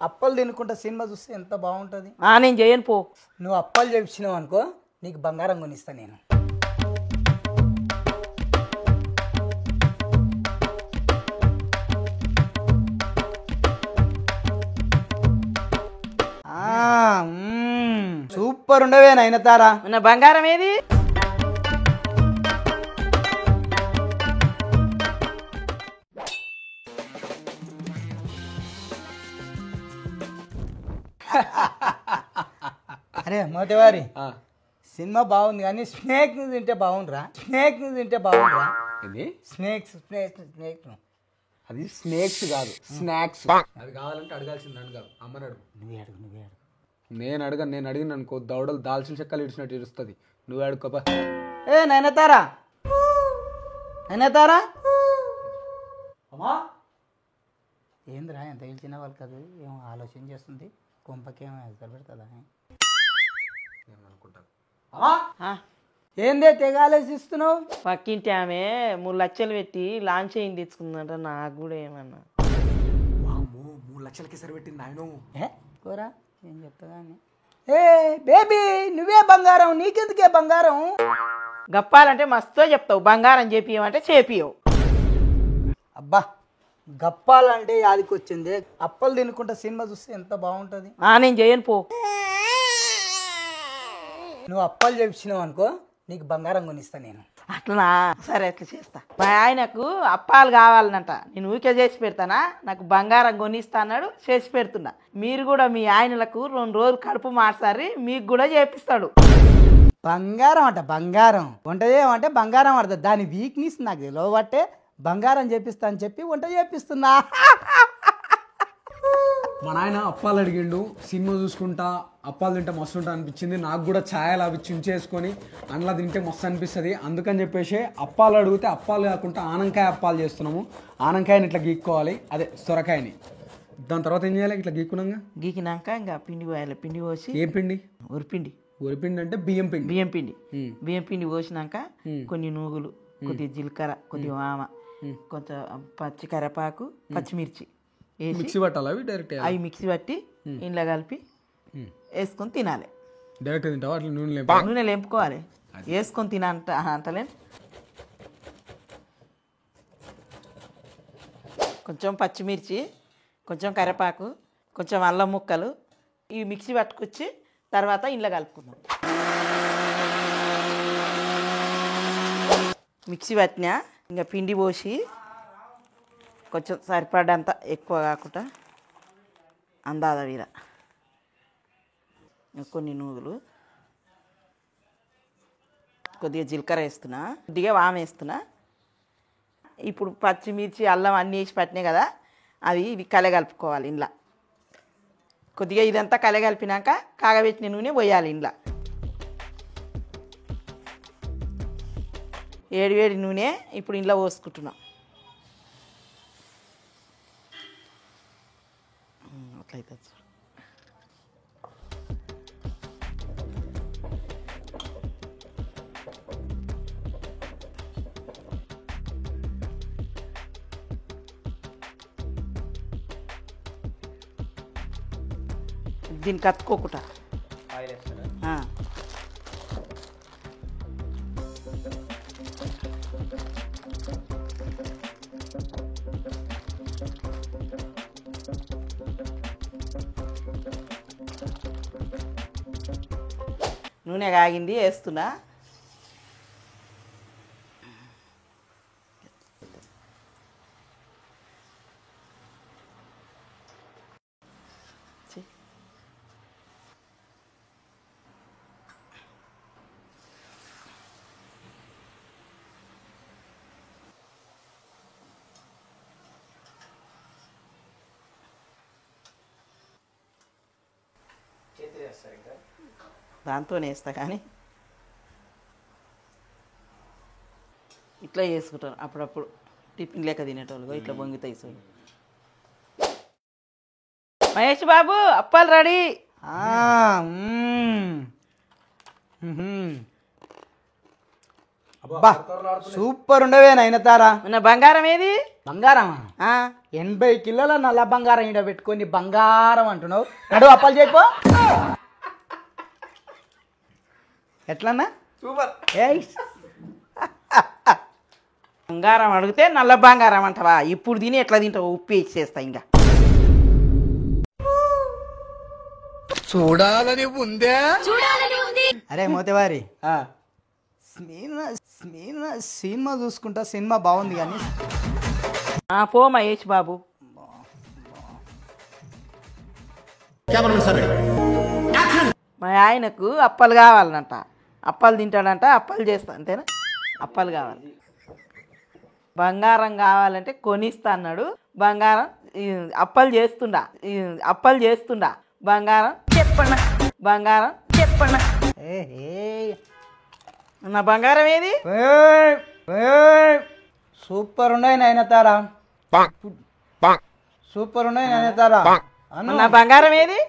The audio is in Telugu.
అప్పలు తినుకుంటా సినిమా చూస్తే ఎంత బాగుంటుంది. నేను చేయను పో. నువ్వు అప్పలు చేపించినావు అనుకో, నీకు బంగారం కొనిస్తా నేను. సూపర్ ఉండవే నయనతారా. నా బంగారం ఏది? అరే మోతేవారి, సినిమా బాగుంది కానీ స్నేక్ తింటే బాగుండ్రా. ఇది స్నేక్స్ అది స్నేక్స్ కాదు, స్నాక్స్. అది కావాలంటే అడగాల్సింది నన్ను కాదు, అమ్మని అడుగు. నువ్వే అడుగు. నేను అడిగిన అనుకో దౌడలు దాల్చిన చెక్కలు ఇడిచినట్టు ఇడుస్తుంది. నువ్వే అడుకోపా. ఏ నయనతారా, అమ్మా ఏంద్రా ఎంత పిలిచిన వాళ్ళు కదా, ఏమో ఆలోచన చేస్తుంది. కొంపకేమో ఎదురు పెడుతుందా ఏందే తెగ ఆలోచిస్తున్నావు? పక్కింటి ఆమె 3 లక్షలు పెట్టి లాంచ్ అయింది తెచ్చుకుందంట. నాకు కూడా ఏమన్నా 3 లక్షలకి సరి పెట్టింది ఆయన. కోరా ఏం చెప్తా కానీ. ఏ బేబీ, నువ్వే బంగారం, నీకెందుకే బంగారం? గప్పాలంటే మస్తు చెప్తావు, బంగారం చేపియమంటే చేపియవు. అబ్బా గప్పాలంటే యాదికి వచ్చింది. అప్పలు తినుకుంటా సినిమా చూస్తే ఎంత బాగుంటుంది. నేను చేయను పో. నువ్వు అప్పాలు చేపించినావు అనుకో, నీకు బంగారం కొనిస్తా నేను. అట్లా సరే, అట్లా చేస్తా. మా ఆయనకు అప్పాలు కావాలనంట, నేను ఊరికే చేసి పెడతానా, నాకు బంగారం కొనిస్తా అన్నాడు, చేసి పెడుతున్నా. మీరు కూడా మీ ఆయనలకు 2 రోజులు కడుపు మార్చారి, మీకు కూడా చేపిస్తాడు. బంగారం అంట, బంగారం వంట చేయమంటే బంగారం పడుతుంది. దాని వీక్నెస్ నాకు తెలియబట్టే బంగారం చేపిస్తా అని చెప్పి వంట చేపిస్తున్నా. మా నాయన అప్పాలు అడిగిండు, సినిమా చూసుకుంటా అప్పాలు తింటే మస్తు ఉంటా అనిపించింది. నాకు కూడా ఛాయలు అవి చించేసుకొని అందులో తింటే మస్తు అనిపిస్తుంది. అందుకని చెప్పేసి అప్పాలు అడిగితే అప్పాలు కాకుండా ఆనంకాయ అప్పాలు చేస్తున్నాము. ఆనంకాయని ఇట్లా గీక్కోవాలి, అదే సొరకాయని. దాని తర్వాత ఏం చేయాలి? ఇట్లా గీకినాక ఇంకా పిండి పోయాలి. పిండి పోసి, ఏం పిండి? వరిపిండి అంటే బియ్యం పిండి పోసినాక కొన్ని నూగులు, కొద్దిగా జీలకర్ర, కొద్దిగా వామ, కొంచెం పచ్చి కరివేపాకు, పచ్చిమిర్చి మిక్సీ పట్టాలి. అవి డైరెక్ట్ అవి మిక్సీ పట్టి ఇంట్లో కలిపి వేసుకొని తినాలి. డైరెక్ట్ తింటావా? అట్లా నూనె లేపుకోవాలి, వేసుకొని అంటలే. కొంచెం పచ్చిమిర్చి, కొంచెం కరివేపాకు, కొంచెం అల్లం ముక్కలు ఇవి మిక్సీ పట్టుకొచ్చి తర్వాత ఇంట్లో కలుపుకుందాం. మిక్సీ పట్టినా ఇంకా పిండి పోసి కొంచెం సరిపడంత, ఎక్కువ కాకుండా అందాద వీర కొన్ని నూగులు, కొద్దిగా జీలకర్ర వేస్తున్నా, కొద్దిగా వామ వేస్తున్నా. ఇప్పుడు పచ్చిమిర్చి అల్లం అన్నీ వేసి పట్టినాయి కదా, అవి ఇవి కలగలుపుకోవాలి. ఇంట్లో కొద్దిగా ఇదంతా కలగలిపినాక కాగబెట్టిన నూనె పోయాలి. ఇంట్లో వేడి నూనె ఇప్పుడు ఇంట్లో పోసుకుంటున్నాం. అట్లయితే దీనికి కత్తుకోకుండా నూనె కాగింది, వేస్తున్నా. దాంతోనే వేస్తా, కానీ ఇట్లా చేసుకుంటాను అప్పుడప్పుడు. టిఫిన్ లేక తినేటోళ్ళు ఇట్లా పొంగితాయి. చూడు మహేష్ బాబు, అప్పాలు రెడీ. బా సూపర్ ఉండవే నయనతారా. నా బంగారం ఏది? బంగారం ఆ, 80 కిలోల నల్ల బంగారం ఈడ పెట్టుకొని బంగారం అంటున్నావు. నడు అప్పాలు చేయపో. ఎట్లన్నా సూపర్. ఏయ్ బంగారం అడిగితే నల్ల బంగారం అంటావా? ఇప్పుడు తిని ఎట్లా తింటావు? ఉప్పు వేసి చేస్తా ఇంకా. అరే మోతేవారి ఆ, సినిమా చూసుకుంటా. సినిమా బాగుంది కానీ పో మహేష్ బాబు. మా ఆయనకు అప్పలు కావాలంట. అప్పాలు తింటాడంట, అప్పాలు చేస్తా అంతేనా? అప్పాలు కావాలి. బంగారం కావాలంటే కొనిస్తా అన్నాడు. బంగారం అప్పాలు చేస్తుండా, అప్పాలు చేస్తుండా. బంగారం చెప్పండి, బంగారం చెప్పండి. నా బంగారం ఏది? సూపర్ ఉన్నాయి నయనతారా, సూపర్ ఉన్నాయి నయనతారా. నా బంగారం ఏది?